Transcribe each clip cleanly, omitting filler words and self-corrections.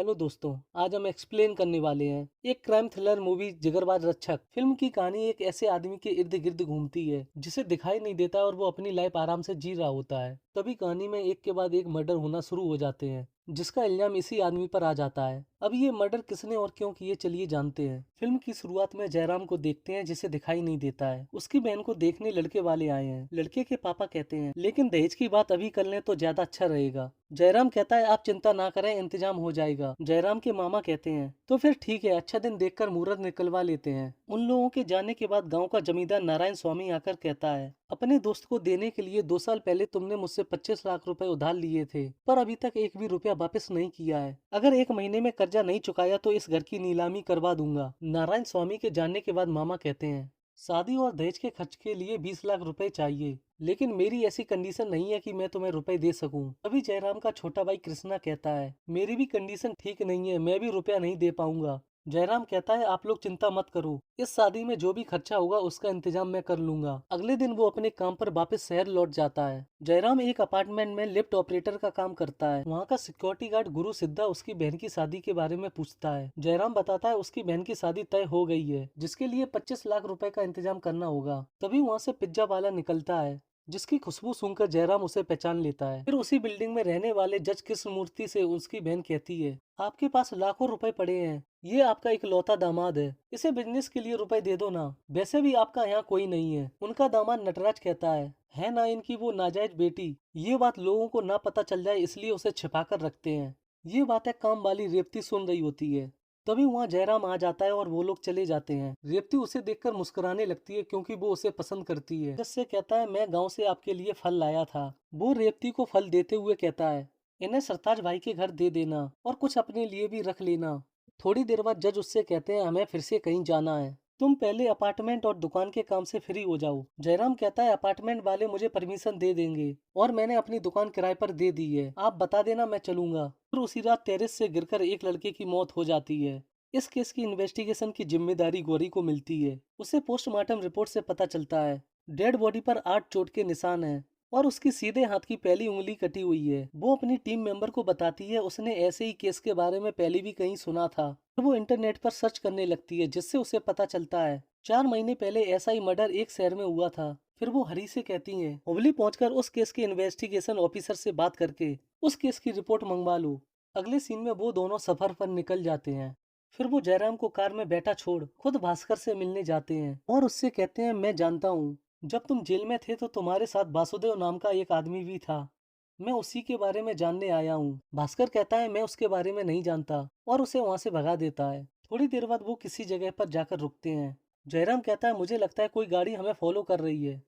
Hello दोस्तों, आज हम एक्सप्लेन करने वाले हैं एक क्राइम थ्रिलर मूवी जिगरबाज रक्षक। फिल्म की कहानी एक ऐसे आदमी के इर्द गिर्द घूमती है जिसे दिखाई नहीं देता और वो अपनी लाइफ आराम से जी रहा होता है। तभी कहानी में एक के बाद एक मर्डर होना शुरू हो जाते हैं जिसका इल्जाम इसी आदमी पर आ जाता है। अब ये मर्डर किसने और क्यों किए चलिए जानते हैं। फिल्म की शुरुआत में जयराम को देखते हैं जिसे दिखाई नहीं देता है। उसकी बहन को देखने लड़के वाले आए हैं। लड़के के पापा कहते हैं लेकिन दहेज की बात अभी कर लें तो ज्यादा अच्छा रहेगा। जयराम कहता है आप चिंता ना करें, इंतजाम हो जाएगा। जयराम के मामा कहते हैं तो फिर ठीक है, अच्छा दिन देखकर मुहूर्त निकलवा लेते हैं। उन लोगों के जाने के बाद गांव का जमींदार नारायण स्वामी आकर कहता है अपने दोस्त को देने के लिए 2 साल पहले तुमने मुझसे 25 लाख रुपए उधार लिए थे पर अभी तक एक भी रुपया वापस नहीं किया है। अगर 1 महीने में कर्जा नहीं चुकाया तो इस घर की नीलामी करवा दूंगा। नारायण स्वामी के जानने के बाद मामा कहते हैं शादी और दहेज के खर्च के लिए 20 लाख रुपए चाहिए, लेकिन मेरी ऐसी कंडीशन नहीं है कि मैं तुम्हें रुपए दे सकूं। तभी जयराम का छोटा भाई कृष्णा कहता है मेरी भी कंडीशन ठीक नहीं है, मैं भी रुपया नहीं दे पाऊंगा। जयराम कहता है आप लोग चिंता मत करो, इस शादी में जो भी खर्चा होगा उसका इंतजाम मैं कर लूंगा। अगले दिन वो अपने काम पर वापस शहर लौट जाता है। जयराम एक अपार्टमेंट में लिफ्ट ऑपरेटर का काम करता है। वहाँ का सिक्योरिटी गार्ड गुरु सिद्धा उसकी बहन की शादी के बारे में पूछता है। जयराम बताता है उसकी बहन की शादी तय हो गई है जिसके लिए 25 लाख रुपए का इंतजाम करना होगा। तभी वहाँ से पिज्जा वाला निकलता है जिसकी खुशबू सूंघकर जयराम उसे पहचान लेता है। फिर उसी बिल्डिंग में रहने वाले जज कृष्णमूर्ति से उसकी बहन कहती है आपके पास लाखों रुपए पड़े हैं, ये आपका इकलौता दामाद है, इसे बिजनेस के लिए रुपए दे दो ना, वैसे भी आपका यहाँ कोई नहीं है। उनका दामाद नटराज कहता है ना इनकी वो नाजायज बेटी, ये बात लोगों को ना पता चल जाए इसलिए उसे छिपा कर रखते हैं। ये बातें काम वाली रेवती सुन रही होती है। तभी वहाँ जयराम आ जाता है और वो लोग चले जाते हैं। रेवती उसे देखकर मुस्कुराने लगती है क्योंकि वो उसे पसंद करती है। जज से कहता है मैं गांव से आपके लिए फल लाया था। वो रेवती को फल देते हुए कहता है इन्हें सरताज भाई के घर दे देना और कुछ अपने लिए भी रख लेना। थोड़ी देर बाद जज उससे कहते हैं हमें फिर से कहीं जाना है, तुम पहले अपार्टमेंट और दुकान के काम से फ्री हो जाओ। जयराम कहता है अपार्टमेंट वाले मुझे परमिशन दे देंगे और मैंने अपनी दुकान किराए पर दे दी है, आप बता देना मैं चलूंगा। फिर उसी रात टेरेस से गिरकर एक लड़के की मौत हो जाती है। इस केस की इन्वेस्टिगेशन की जिम्मेदारी गौरी को मिलती है। उसे पोस्टमार्टम रिपोर्ट से पता चलता है डेड बॉडी पर 8 चोट के निशान हैं और उसकी सीधे हाथ की पहली उंगली कटी हुई है। वो अपनी टीम मेंबर को बताती है उसने ऐसे ही केस के बारे में पहले भी कहीं सुना था। फिर वो इंटरनेट पर सर्च करने लगती है जिससे उसे पता चलता है 4 महीने पहले ऐसा ही मर्डर एक शहर में हुआ था। फिर वो हरी से कहती हैं हुबली पहुंचकर उस केस के इन्वेस्टिगेशन ऑफिसर से बात करके उस केस की रिपोर्ट मंगवा लो। अगले सीन में वो दोनों सफर पर निकल जाते हैं। फिर वो जयराम को कार में बैठा छोड़ खुद भास्कर से मिलने जाते हैं और उससे कहते हैं मैं जानता हूँ जब तुम जेल में थे तो तुम्हारे साथ वासुदेव नाम का एक आदमी भी था, मैं उसी के बारे में जानने आया हूँ। भास्कर कहता है मैं उसके बारे में नहीं जानता और उसे वहां से भगा देता है। थोड़ी देर बाद वो किसी जगह पर जाकर रुकते हैं। जयराम कहता है मुझे लगता है कोई गाड़ी हमें फॉलो कर रही है।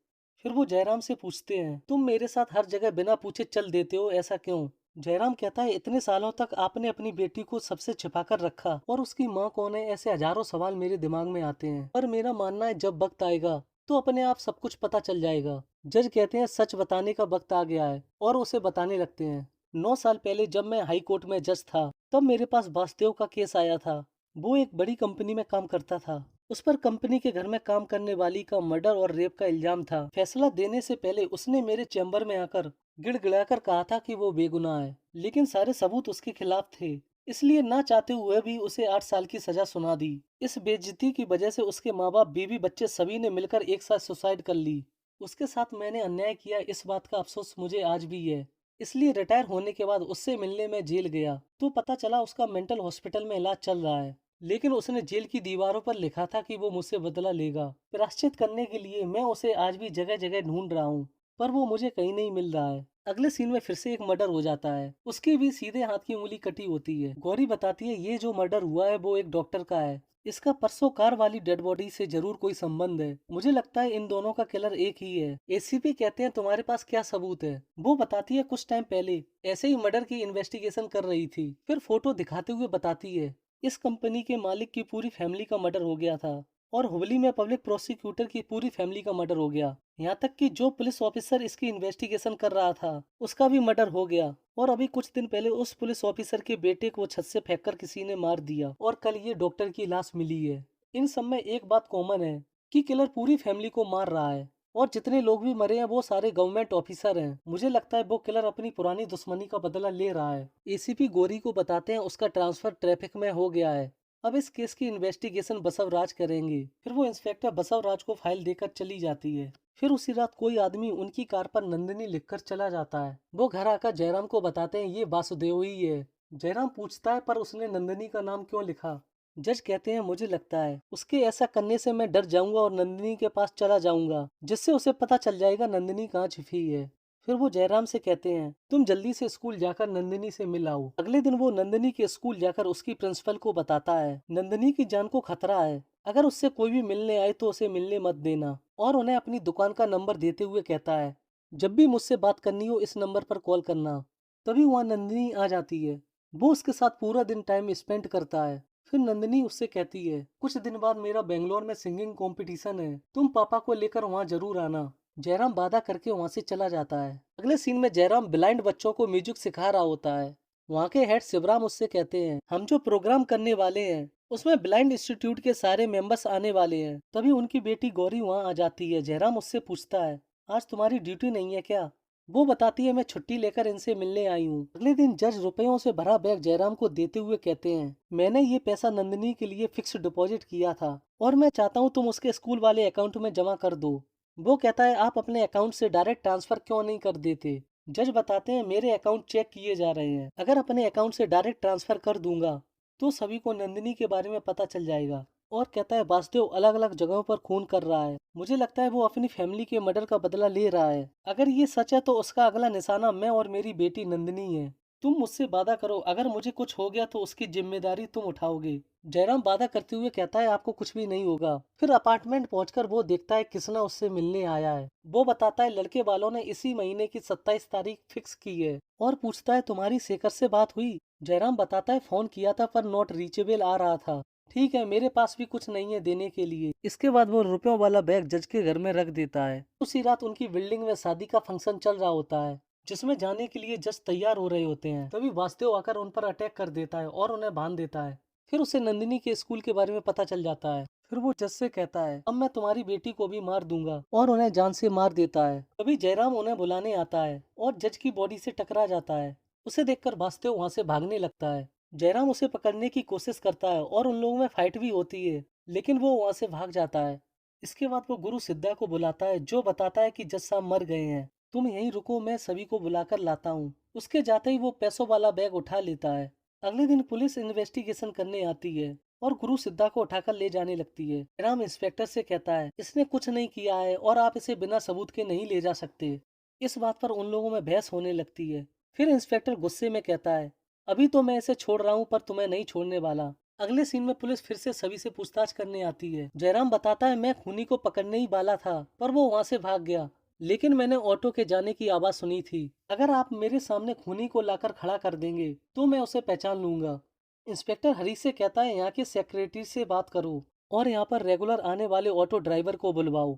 फिर वो जयराम से पूछते हैं तुम मेरे साथ हर जगह बिना पूछे चल देते हो, ऐसा क्यों। जयराम कहता है इतने सालों तक आपने अपनी बेटी को सबसे छिपा कर रखा और उसकी माँ कौन है, ऐसे हजारों सवाल मेरे दिमाग में आते हैं, पर मेरा मानना है जब वक्त आएगा तो अपने आप सब कुछ पता चल जाएगा। जज कहते हैं सच बताने का वक्त आ गया है और उसे बताने लगते हैं 9 साल पहले जब मैं हाई कोर्ट में जज था तब मेरे पास वासुदेव का केस आया था। वो एक बड़ी कंपनी में काम करता था। उस पर कंपनी के घर में काम करने वाली का मर्डर और रेप का इल्जाम था। फैसला देने से पहले उसने मेरे चैम्बर में आकर गिड़गिड़ाकर कहा था कि वो बेगुनाह है, लेकिन सारे सबूत उसके खिलाफ थे, इसलिए ना चाहते हुए भी उसे 8 साल की सजा सुना दी। इस बेइज्जती की वजह से उसके माँ बाप, बीवी, बच्चे सभी ने मिलकर एक साथ सुसाइड कर ली। उसके साथ मैंने अन्याय किया, इस बात का अफसोस मुझे आज भी है। इसलिए रिटायर होने के बाद उससे मिलने में जेल गया तो पता चला उसका मेंटल हॉस्पिटल में इलाज चल रहा है, लेकिन उसने जेल की दीवारों पर लिखा था कि वो मुझसे बदला लेगा। प्रायश्चित करने के लिए मैं उसे आज भी जगह जगह ढूंढ रहा हूँ पर वो मुझे कहीं नहीं मिल रहा है। अगले सीन में फिर से एक मर्डर हो जाता है। उसकी भी सीधे हाथ की उंगली कटी होती है। गौरी बताती है ये जो मर्डर हुआ है वो एक डॉक्टर का है। इसका परसों कार वाली डेड बॉडी से जरूर कोई संबंध है। मुझे लगता है इन दोनों का किलर एक ही है। एसीपी कहते हैं तुम्हारे पास क्या सबूत है। वो बताती है कुछ टाइम पहले ऐसे ही मर्डर की इन्वेस्टिगेशन कर रही थी। फिर फोटो दिखाते हुए बताती है इस कंपनी के मालिक की पूरी फैमिली का मर्डर हो गया था और हुबली में पब्लिक प्रोसिक्यूटर की पूरी फैमिली का मर्डर हो गया। यहाँ तक कि जो पुलिस ऑफिसर इसकी इन्वेस्टिगेशन कर रहा था उसका भी मर्डर हो गया। और अभी कुछ दिन पहले उस पुलिस ऑफिसर के बेटे को छत से फेंककर किसी ने मार दिया और कल ये डॉक्टर की लाश मिली है। इन सब में एक बात कॉमन है कि किलर पूरी फैमिली को मार रहा है। और जितने लोग भी मरे हैं वो सारे गवर्नमेंट ऑफिसर हैं। मुझे लगता है वो किलर अपनी पुरानी दुश्मनी का बदला ले रहा है। एसीपी गोरी को बताते हैं उसका ट्रांसफर ट्रैफिक में हो गया है। अब इस केस की इन्वेस्टिगेशन बसवराज करेंगे। फिर वो इंस्पेक्टर बसवराज को फाइल देकर चली जाती है। फिर उसी रात कोई आदमी उनकी कार पर नंदिनी लिखकर चला जाता है। वो घर आकर जयराम को बताते हैं ये वासुदेव ही है। जयराम पूछता है पर उसने नंदिनी का नाम क्यों लिखा। जज कहते हैं मुझे लगता है उसके ऐसा करने से मैं डर जाऊंगा और नंदिनी के पास चला जाऊंगा, जिससे उसे पता चल जाएगा नंदिनी कहाँ छिपी है। फिर वो जयराम से कहते हैं तुम जल्दी से स्कूल जाकर नंदिनी से मिल आओ। अगले दिन वो नंदिनी के स्कूल जाकर उसकी प्रिंसिपल को बताता है नंदिनी की जान को खतरा है, अगर उससे कोई भी मिलने आए तो उसे मिलने मत देना। और उन्हें अपनी दुकान का नंबर देते हुए कहता है जब भी मुझसे बात करनी हो इस नंबर पर कॉल करना। तभी वहाँ नंदिनी आ जाती है। वो उसके साथ पूरा दिन टाइम स्पेंड करता है। फिर नंदिनी उससे कहती है कुछ दिन बाद मेरा बेंगलोर में सिंगिंग कंपटीशन है, तुम पापा को लेकर वहाँ जरूर आना। जयराम वादा करके वहाँ से चला जाता है। अगले सीन में जयराम ब्लाइंड बच्चों को म्यूजिक सिखा रहा होता है। वहाँ के हेड शिवराम उससे कहते हैं हम जो प्रोग्राम करने वाले हैं उसमें ब्लाइंड इंस्टीट्यूट के सारे मेंबर्स आने वाले हैं। तभी उनकी बेटी गौरी वहाँ आ जाती है। जयराम उससे पूछता है आज तुम्हारी ड्यूटी नहीं है क्या। वो बताती है मैं छुट्टी लेकर इनसे मिलने आई हूँ। अगले दिन जज रुपयों से भरा बैग जयराम को देते हुए कहते हैं मैंने ये पैसा नंदिनी के लिए फिक्स डिपॉजिट किया था और मैं चाहता हूँ तुम उसके स्कूल वाले अकाउंट में जमा कर दो। वो कहता है आप अपने अकाउंट से डायरेक्ट ट्रांसफर क्यों नहीं कर देते। जज बताते हैं मेरे अकाउंट चेक किए जा रहे हैं, अगर अपने अकाउंट से डायरेक्ट ट्रांसफर कर दूंगा तो सभी को नंदिनी के बारे में पता चल जाएगा। और कहता है वासुदेव अलग अलग जगहों पर खून कर रहा है, मुझे लगता है वो अपनी फैमिली के मर्डर का बदला ले रहा है। अगर ये सच है तो उसका अगला निशाना मैं और मेरी बेटी नंदिनी है। तुम मुझसे वादा करो अगर मुझे कुछ हो गया तो उसकी जिम्मेदारी तुम उठाओगे। जयराम वादा करते हुए कहता है आपको कुछ भी नहीं होगा। फिर अपार्टमेंट पहुंचकर वो देखता है किसना उससे मिलने आया है। वो बताता है लड़के वालों ने इसी महीने की 27 तारीख फिक्स की है और पूछता है तुम्हारी शेखर से बात हुई। जयराम बताता है फोन किया था पर नॉट रीचेबल आ रहा था। ठीक है मेरे पास भी कुछ नहीं है देने के लिए। इसके बाद वो रुपयों वाला बैग जज के घर में रख देता है। उसी रात उनकी बिल्डिंग में शादी का फंक्शन चल रहा होता है जिसमें जाने के लिए जज तैयार हो रहे होते हैं। तभी वासुदेव आकर उन पर अटैक कर देता है और उन्हें बांध देता है। फिर उसे नंदिनी के स्कूल के बारे में पता चल जाता है। फिर वो जज से कहता है अब मैं तुम्हारी बेटी को भी मार दूंगा और उन्हें जान से मार देता है। तभी जयराम उन्हें बुलाने आता है और जज की बॉडी से टकरा जाता है। उसे देखकर वासुदेव वहां से भागने लगता है। जयराम उसे पकड़ने की कोशिश करता है और उन लोगों में फाइट भी होती है, लेकिन वो वहां से भाग जाता है। इसके बाद वो गुरु सिद्धा को बुलाता है जो बताता है कि जज साहब मर गए हैं, तुम यहीं रुको मैं सभी को बुलाकर लाता हूँ। उसके जाते ही वो पैसों वाला बैग उठा लेता है। अगले दिन पुलिस इन्वेस्टिगेशन करने आती है और गुरु सिद्धा को उठाकर ले जाने लगती है। राम इंस्पेक्टर से कहता है इसने कुछ नहीं किया है और आप इसे बिना सबूत के नहीं ले जा सकते। इस बात पर उन लोगों में बहस होने लगती है। फिर इंस्पेक्टर गुस्से में कहता है अभी तो मैं इसे छोड़ रहा हूँ पर तुम्हें नहीं छोड़ने वाला। अगले सीन में पुलिस फिर से सभी से पूछताछ करने आती है। जयराम बताता है मैं खूनी को पकड़ने ही वाला था पर वो वहां से भाग गया, लेकिन मैंने ऑटो के जाने की आवाज सुनी थी। अगर आप मेरे सामने खूनी को लाकर खड़ा कर देंगे तो मैं उसे पहचान लूंगा। इंस्पेक्टर हरी से कहता है यहाँ के सेक्रेटरी से बात करो और यहाँ पर रेगुलर आने वाले ऑटो ड्राइवर को बुलवाओ।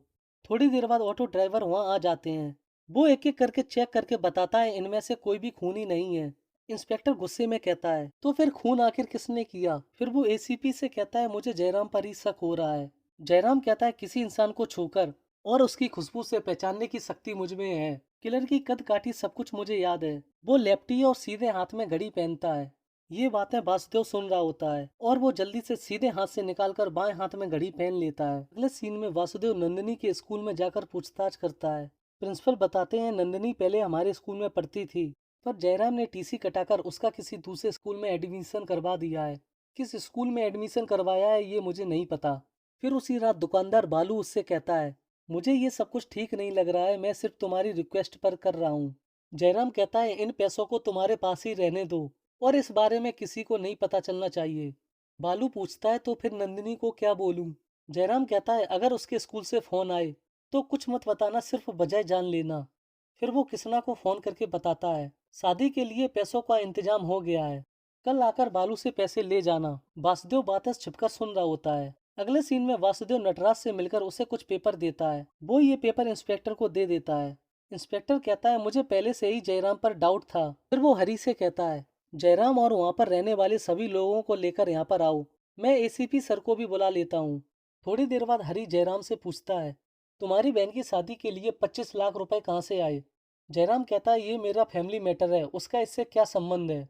थोड़ी देर बाद ऑटो ड्राइवर वहाँ आ जाते हैं। वो एक एक करके चेक करके बताता है इनमें से कोई भी खूनी नहीं है। इंस्पेक्टर गुस्से में कहता है तो फिर खून आखिर किसने किया। फिर वो एसीपी से कहता है मुझे जयराम पर ही शक हो रहा है। जयराम कहता है किसी इंसान को छूकर और उसकी खुशबू से पहचानने की शक्ति मुझ में है। किलर की कद काठी सब कुछ मुझे याद है। वो लेफ्टी है और सीधे हाथ में घड़ी पहनता है। ये बातें वासुदेव सुन रहा होता है और वो जल्दी से सीधे हाथ से निकालकर बाएं हाथ में घड़ी पहन लेता है। अगले सीन में वासुदेव नंदिनी के स्कूल में जाकर पूछताछ करता है। प्रिंसिपल बताते हैं नंदिनी पहले हमारे स्कूल में पढ़ती थी पर जयराम ने टीसी कटाकर उसका किसी दूसरे स्कूल में एडमिशन करवा दिया है। किस स्कूल में एडमिशन करवाया है ये मुझे नहीं पता। फिर उसी रात दुकानदार बालू उससे कहता है मुझे ये सब कुछ ठीक नहीं लग रहा है, मैं सिर्फ तुम्हारी रिक्वेस्ट पर कर रहा हूँ। जयराम कहता है इन पैसों को तुम्हारे पास ही रहने दो और इस बारे में किसी को नहीं पता चलना चाहिए। बालू पूछता है तो फिर नंदिनी को क्या बोलूं। जयराम कहता है अगर उसके स्कूल से फोन आए तो कुछ मत बताना, सिर्फ बजाय जान लेना। फिर वो किसना को फोन करके बताता है शादी के लिए पैसों का इंतजाम हो गया है, कल आकर बालू से पैसे ले जाना। वासुदेव बातें छिपकर सुन रहा होता है। अगले सीन में वासुदेव नटराज से मिलकर उसे कुछ पेपर देता है। वो ये पेपर इंस्पेक्टर को दे देता है। इंस्पेक्टर कहता है मुझे पहले से ही जयराम पर डाउट था। फिर वो हरी से कहता है जयराम और वहाँ पर रहने वाले सभी लोगों को लेकर यहाँ पर आओ, मैं एसीपी सर को भी बुला लेता हूँ। थोड़ी देर बाद हरी जयराम से पूछता है तुम्हारी बहन की शादी के लिए 25 लाख रुपए कहाँ से आए? जयराम कहता है ये मेरा फैमिली मैटर है, उसका इससे क्या संबंध है?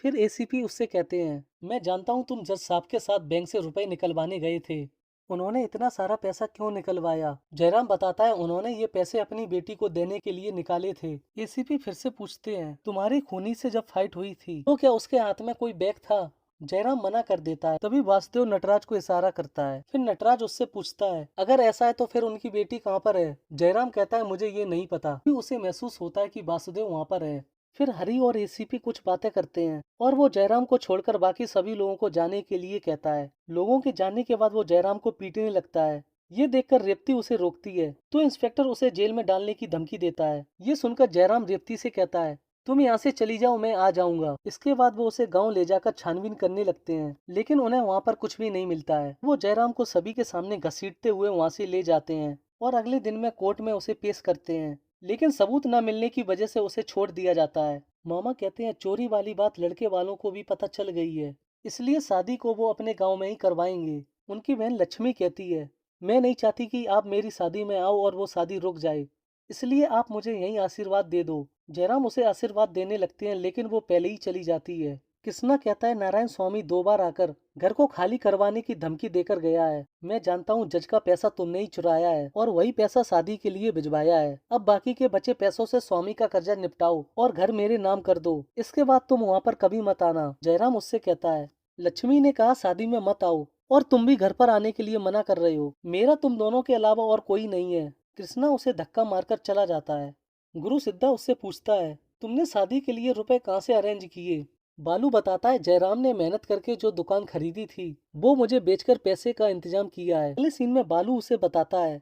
फिर एसीपी उससे कहते हैं मैं जानता हूँ तुम जज साहब के साथ बैंक से रुपए निकलवाने गए थे। उन्होंने इतना सारा पैसा क्यों निकलवाया? जयराम बताता है उन्होंने ये पैसे अपनी बेटी को देने के लिए निकाले थे। एसीपी फिर से पूछते हैं तुम्हारी खूनी से जब फाइट हुई थी तो क्या उसके हाथ में कोई बैग था? जयराम मना कर देता है। तभी वासुदेव नटराज को इशारा करता है। फिर नटराज उससे पूछता है अगर ऐसा है तो फिर उनकी बेटी कहाँ पर है? जयराम कहता है मुझे ये नहीं पता। फिर उसे महसूस होता है कि वासुदेव वहाँ पर है। फिर हरी और एसीपी कुछ बातें करते हैं और वो जयराम को छोड़कर बाकी सभी लोगों को जाने के लिए कहता है। लोगों के जाने के बाद वो जयराम को पीटने लगता है। ये देखकर रेवती उसे रोकती है तो इंस्पेक्टर उसे जेल में डालने की धमकी देता है। ये सुनकर जयराम रेवती से कहता है तुम यहाँ से चली जाओ, मैं आ जाऊंगा। इसके बाद वो उसे गांव ले जाकर छानबीन करने लगते हैं, लेकिन उन्हें वहाँ पर कुछ भी नहीं मिलता है। वो जयराम को सभी के सामने घसीटते हुए वहाँ से ले जाते हैं और अगले दिन में कोर्ट में उसे पेश करते हैं, लेकिन सबूत न मिलने की वजह से उसे छोड़ दिया जाता है। मामा कहते हैं चोरी वाली बात लड़के वालों को भी पता चल गई है, इसलिए शादी को वो अपने गांव में ही करवाएंगे। उनकी बहन लक्ष्मी कहती है मैं नहीं चाहती कि आप मेरी शादी में आओ और वो शादी रुक जाए, इसलिए आप मुझे यहीं आशीर्वाद दे दो। जयराम उसे आशीर्वाद देने लगते हैं, लेकिन वो पहले ही चली जाती है। कृष्णा कहता है नारायण स्वामी 2 बार आकर घर को खाली करवाने की धमकी देकर गया है। मैं जानता हूँ जज का पैसा तुमने ही चुराया है और वही पैसा शादी के लिए भिजवाया है। अब बाकी के बचे पैसों से स्वामी का कर्जा निपटाओ और घर मेरे नाम कर दो। इसके बाद तुम वहाँ पर कभी मत आना। जयराम उससे कहता है लक्ष्मी ने कहा शादी में मत आओ और तुम भी घर पर आने के लिए मना कर रहे हो। मेरा तुम दोनों के अलावा और कोई नहीं है। कृष्णा उसे धक्का मारकर चला जाता है। गुरु सिद्धा उससे पूछता है तुमने शादी के लिए रुपए कहाँ से अरेंज किए? बालू बताता है जयराम ने मेहनत करके जो दुकान खरीदी थी वो मुझे बेचकर पैसे का इंतजाम किया है। अगले सीन में बालू उसे बताता है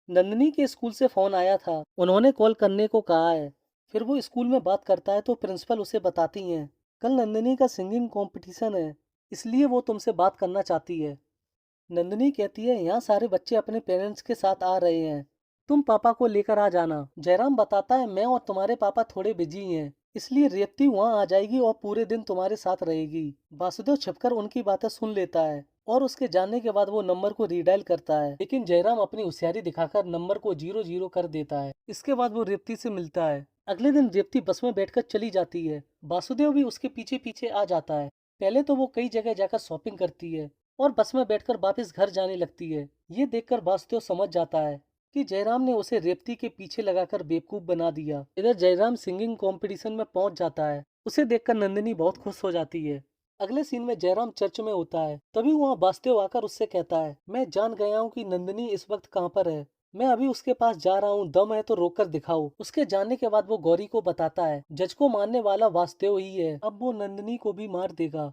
नंदनी के स्कूल से फोन आया था, उन्होंने कॉल करने को कहा है। फिर वो स्कूल में बात करता है तो प्रिंसिपल उसे बताती हैं कल नंदनी का सिंगिंग कंपटीशन है, इसलिए वो तुमसे बात करना चाहती है। नंदनी कहती है यहाँ सारे बच्चे अपने पेरेंट्स के साथ आ रहे हैं, तुम पापा को लेकर आ जाना। जयराम बताता है मैं और तुम्हारे पापा थोड़े बिजी हैं, इसलिए रेवती वहाँ आ जाएगी और पूरे दिन तुम्हारे साथ रहेगी। वासुदेव छिपकर उनकी बातें सुन लेता है और उसके जाने के बाद वो नंबर को रीडायल करता है, लेकिन जयराम अपनी होशियारी दिखाकर नंबर को 00 कर देता है। इसके बाद वो रेवती से मिलता है। अगले दिन रेवती बस में बैठकर चली जाती है। वासुदेव भी उसके पीछे पीछे आ जाता है। पहले तो वो कई जगह जाकर शॉपिंग करती है और बस में बैठकर वापस घर जाने लगती है। ये देखकर वासुदेव समझ जाता है कि जयराम ने उसे रेवती के पीछे लगाकर बेवकूफ बना दिया। इधर जयराम सिंगिंग कंपटीशन में पहुंच जाता है। उसे देखकर नंदिनी बहुत खुश हो जाती है। अगले सीन में जयराम चर्च में होता है, तभी वहाँ वासुदेव आकर उससे कहता है मैं जान गया हूँ कि नंदिनी इस वक्त कहाँ पर है, मैं अभी उसके पास जा रहा हूँ, दम है तो रोक कर दिखाओ। उसके जाने के बाद वो गौरी को बताता है जज को मारने वाला वासुदेव ही है, अब वो नंदिनी को भी मार देगा।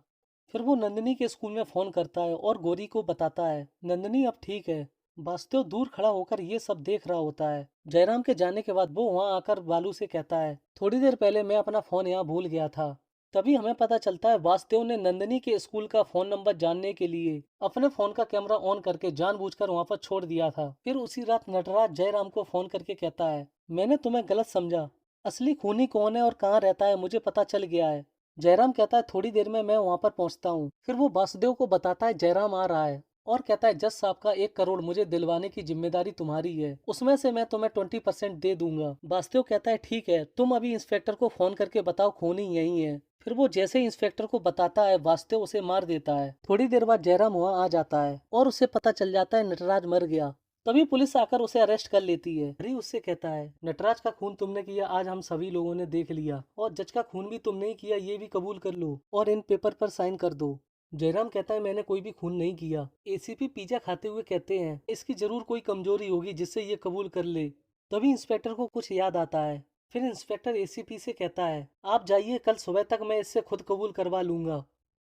फिर वो नंदिनी के स्कूल में फोन करता है और गौरी को बताता है नंदिनी अब ठीक है। वासुदेव दूर खड़ा होकर ये सब देख रहा होता है। जयराम के जाने के बाद वो वहां आकर बालू से कहता है थोड़ी देर पहले मैं अपना फोन यहाँ भूल गया था। तभी हमें पता चलता है वासुदेव ने नंदिनी के स्कूल का फोन नंबर जानने के लिए अपने फोन का कैमरा ऑन करके जानबूझकर वहां पर छोड़ दिया था। फिर उसी रात नटराज जयराम को फोन करके कहता है मैंने तुम्हें गलत समझा, असली खूनी कौन है और कहाँ रहता है मुझे पता चल गया है। जयराम कहता है थोड़ी देर में मैं वहां पर पहुंचता हूँ। फिर वो वासुदेव को बताता है जयराम आ रहा है और कहता है जज साहब का 1 करोड़ मुझे दिलवाने की जिम्मेदारी तुम्हारी है, उसमें से मैं तुम्हें 20% दे दूंगा। वासुदेव कहता है ठीक है, तुम अभी इंस्पेक्टर को फोन करके बताओ खूनी यही है। फिर वो जैसे ही इंस्पेक्टर को बताता है वासुदेव उसे मार देता है। थोड़ी देर बाद जयराम वहाँ आ जाता है और उसे पता चल जाता है नटराज मर गया। तभी पुलिस आकर उसे अरेस्ट कर लेती है। हरी उससे कहता है नटराज का खून तुमने किया, आज हम सभी लोगों ने देख लिया, और जज का खून भी तुमने ही किया ये भी कबूल कर लो और इन पेपर पर साइन कर दो। जयराम कहता है मैंने कोई भी खून नहीं किया। एसीपी पिज्जा खाते हुए कहते हैं इसकी जरूर कोई कमजोरी होगी जिससे ये कबूल कर ले। तभी इंस्पेक्टर को कुछ याद आता है। फिर इंस्पेक्टर एसीपी से कहता है आप जाइए, कल सुबह तक मैं इससे खुद कबूल करवा लूंगा।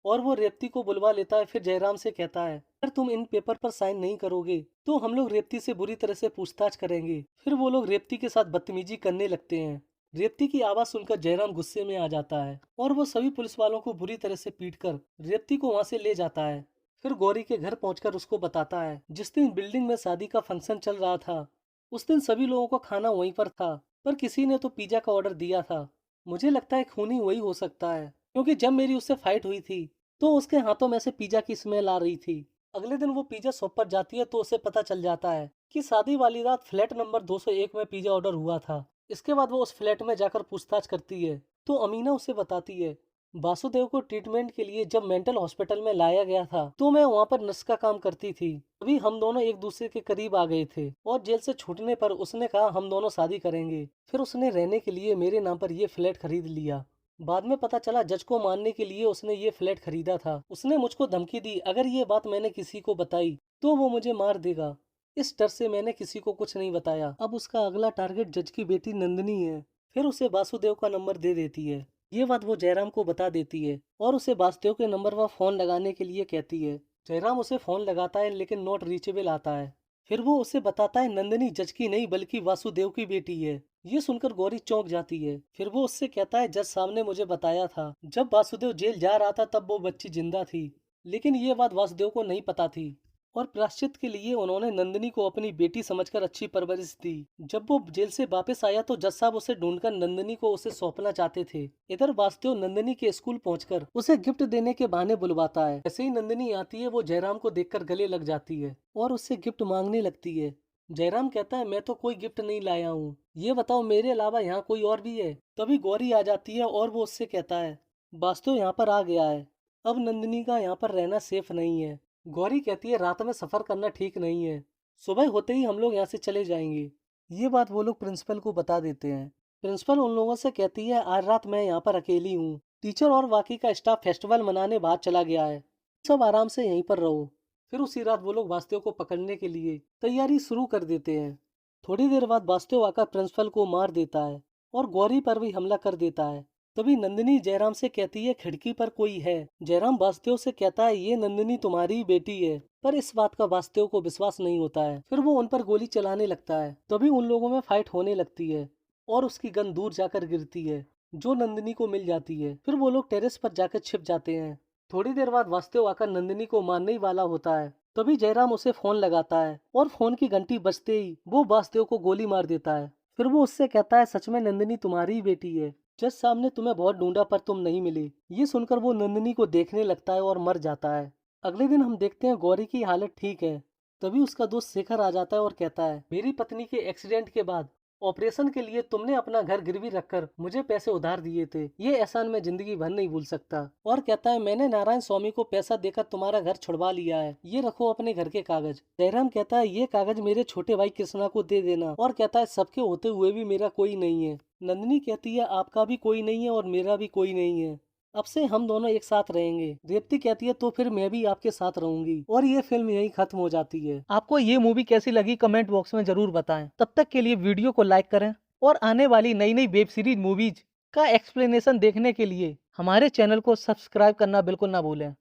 और वो रेवती को बुलवा लेता है। फिर जयराम से कहता है अगर तुम इन पेपर पर साइन नहीं करोगे तो हम लोग रेवती से बुरी तरह से पूछताछ करेंगे। फिर वो लोग रेवती के साथ बदतमीजी करने लगते हैं। रेवती की आवाज सुनकर जयराम गुस्से में आ जाता है और वो सभी पुलिस वालों को बुरी तरह से पीटकर रेवती को वहां से ले जाता है। फिर गौरी के घर पहुंचकर उसको बताता है जिस दिन बिल्डिंग में शादी का फंक्शन चल रहा था उस दिन सभी लोगों का खाना वहीं पर था, पर किसी ने तो पिज्जा का ऑर्डर दिया था। मुझे लगता है खूनी वही हो सकता है, क्योंकि जब मेरी उससे फाइट हुई थी तो उसके हाथों में से पिज्जा की स्मेल आ रही थी। अगले दिन वो पिज्जा शॉप पर जाती है तो उसे पता चल जाता है कि शादी वाली रात फ्लैट नंबर 201 में पिज्जा ऑर्डर हुआ था। इसके बाद वो उस फ्लैट में जाकर पूछताछ करती है तो अमीना उसे बताती है वासुदेव को ट्रीटमेंट के लिए जब मेंटल हॉस्पिटल में लाया गया था तो मैं वहाँ पर नर्स का काम करती थी। अभी हम दोनों एक दूसरे के करीब आ गए थे और जेल से छूटने पर उसने कहा हम दोनों शादी करेंगे। फिर उसने रहने के लिए मेरे नाम पर ये फ्लैट खरीद लिया। बाद में पता चला जज को मारने के लिए उसने ये फ्लैट खरीदा था। उसने मुझको धमकी दी अगर ये बात मैंने किसी को बताई तो वो मुझे मार देगा। इस डर से मैंने किसी को कुछ नहीं बताया। अब उसका अगला टारगेट जज की बेटी नंदिनी है। फिर उसे वासुदेव का नंबर दे देती है। ये बात वो जयराम को बता देती है और उसे वासुदेव के नंबर पर फोन लगाने के लिए कहती है। जयराम उसे फोन लगाता है लेकिन नॉट रीचेबल आता है। फिर वो उसे बताता है नंदिनी जज की नहीं बल्कि वासुदेव की बेटी है। ये सुनकर गौरी चौंक जाती है। फिर वो उससे कहता है जज साहब ने मुझे बताया था जब वासुदेव जेल जा रहा था तब वो बच्ची जिंदा थी, लेकिन ये बात वासुदेव को नहीं पता थी और प्रायश्चित के लिए उन्होंने नंदिनी को अपनी बेटी समझकर अच्छी परवरिश दी। जब वो जेल से वापस आया तो जज साहब उसे ढूंढकर नंदिनी को उसे सौंपना चाहते थे। इधर वासुदेव नंदिनी के स्कूल पहुंचकर उसे गिफ्ट देने के बहाने बुलवाता है। जैसे ही नंदिनी आती है वो जयराम को देखकर गले लग जाती है और उससे गिफ्ट मांगने लगती है। जयराम कहता है मैं तो कोई गिफ्ट नहीं लाया हूँ, ये बताओ मेरे अलावा यहाँ कोई और भी है। तभी गौरी आ जाती है और वो उससे कहता है वासुदेव यहाँ पर आ गया है, अब नंदिनी का यहाँ पर रहना सेफ नहीं है। गौरी कहती है रात में सफर करना ठीक नहीं है, सुबह होते ही हम लोग यहाँ से चले जाएंगे। ये बात वो लोग प्रिंसिपल को बता देते हैं। प्रिंसिपल उन लोगों से कहती है आज रात मैं यहाँ पर अकेली हूँ, टीचर और बाकी का स्टाफ फेस्टिवल मनाने बाहर चला गया है, सब आराम से यहीं पर रहो। फिर उसी रात वो लोग वासुदेव को पकड़ने के लिए तैयारी शुरू कर देते हैं। थोड़ी देर बाद वासुदेव आकर प्रिंसिपल को मार देता है और गौरी पर भी हमला कर देता है। तभी नंदिनी जयराम से कहती है खिड़की पर कोई है। जयराम वासुदेव से कहता है ये नंदिनी तुम्हारी ही बेटी है, पर इस बात का वासुदेव को विश्वास नहीं होता है। फिर वो उन पर गोली चलाने लगता है। तभी उन लोगों में फाइट होने लगती है और उसकी गन दूर जाकर गिरती है जो नंदिनी को मिल जाती है। फिर वो लोग टेरेस पर जाकर छिप जाते हैं। थोड़ी देर बाद वासुदेव आकर नंदिनी को मारने ही वाला होता है। तभी जयराम उसे फोन लगाता है और फोन की घंटी बजते ही वो वासुदेव को गोली मार देता है। फिर वो उससे कहता है सच में नंदिनी तुम्हारी ही बेटी है, जज साहब ने तुम्हें बहुत ढूंढा पर तुम नहीं मिले। ये सुनकर वो नंदिनी को देखने लगता है और मर जाता है। अगले दिन हम देखते हैं गौरी की हालत ठीक है। तभी उसका दोस्त शेखर आ जाता है और कहता है मेरी पत्नी के एक्सीडेंट के बाद ऑपरेशन के लिए तुमने अपना घर गिरवी रखकर मुझे पैसे उधार दिए थे, ये एहसान मैं जिंदगी भर नहीं भूल सकता। और कहता है मैंने नारायण स्वामी को पैसा देकर तुम्हारा घर छुड़वा लिया है, ये रखो अपने घर के कागज। जयराम कहता है ये कागज मेरे छोटे भाई कृष्णा को दे देना और कहता है सबके होते हुए भी मेरा कोई नहीं है। नंदिनी कहती है आपका भी कोई नहीं है और मेरा भी कोई नहीं है, अब से हम दोनों एक साथ रहेंगे। रेवती कहती है तो फिर मैं भी आपके साथ रहूंगी और ये फिल्म यही खत्म हो जाती है। आपको ये मूवी कैसी लगी कमेंट बॉक्स में जरूर बताएं। तब तक के लिए वीडियो को लाइक करें और आने वाली नई नई वेब सीरीज मूवीज का एक्सप्लेनेशन देखने के लिए हमारे चैनल को सब्सक्राइब करना बिल्कुल ना भूलें।